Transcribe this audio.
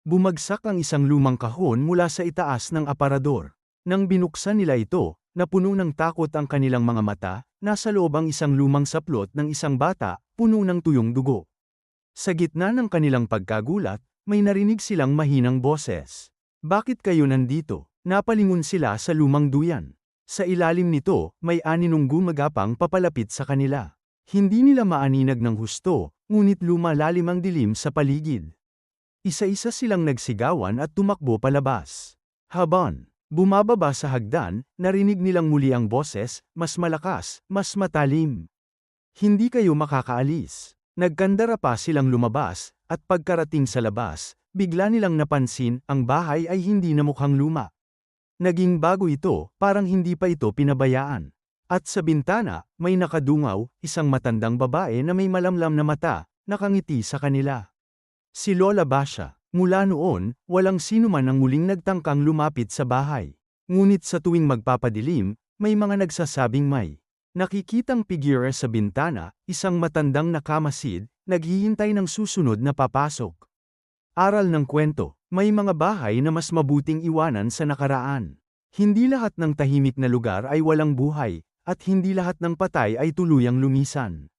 Bumagsak ang isang lumang kahon mula sa itaas ng aparador. Nang binuksan nila ito, napuno ng takot ang kanilang mga mata, nasa loob ang isang lumang saplot ng isang bata, puno ng tuyong dugo. Sa gitna ng kanilang pagkagulat, may narinig silang mahinang boses. Bakit kayo nandito? Napalingon sila sa lumang duyan. Sa ilalim nito, may aninong gumagapang papalapit sa kanila. Hindi nila maaninag ng husto, ngunit lumalalim ang dilim sa paligid. Isa-isa silang nagsigawan at tumakbo palabas. Habang bumababa sa hagdan, narinig nilang muli ang boses, mas malakas, mas matalim. Hindi kayo makakaalis. Nagkandara pa silang lumabas, at pagkarating sa labas, bigla nilang napansin, ang bahay ay hindi na mukhang luma. Naging bago ito, parang hindi pa ito pinabayaan. At sa bintana, may nakadungaw, isang matandang babae na may malamlam na mata, nakangiti sa kanila. Si Lola Basha. Mula noon, walang sino man ang muling nagtangkang lumapit sa bahay. Ngunit sa tuwing magpapadilim, may mga nagsasabing may nakikitang figure sa bintana, isang matandang nakamasid, naghihintay ng susunod na papasok. Aral ng kwento, may mga bahay na mas mabuting iwanan sa nakaraan. Hindi lahat ng tahimik na lugar ay walang buhay, at hindi lahat ng patay ay tuluyang lumisan.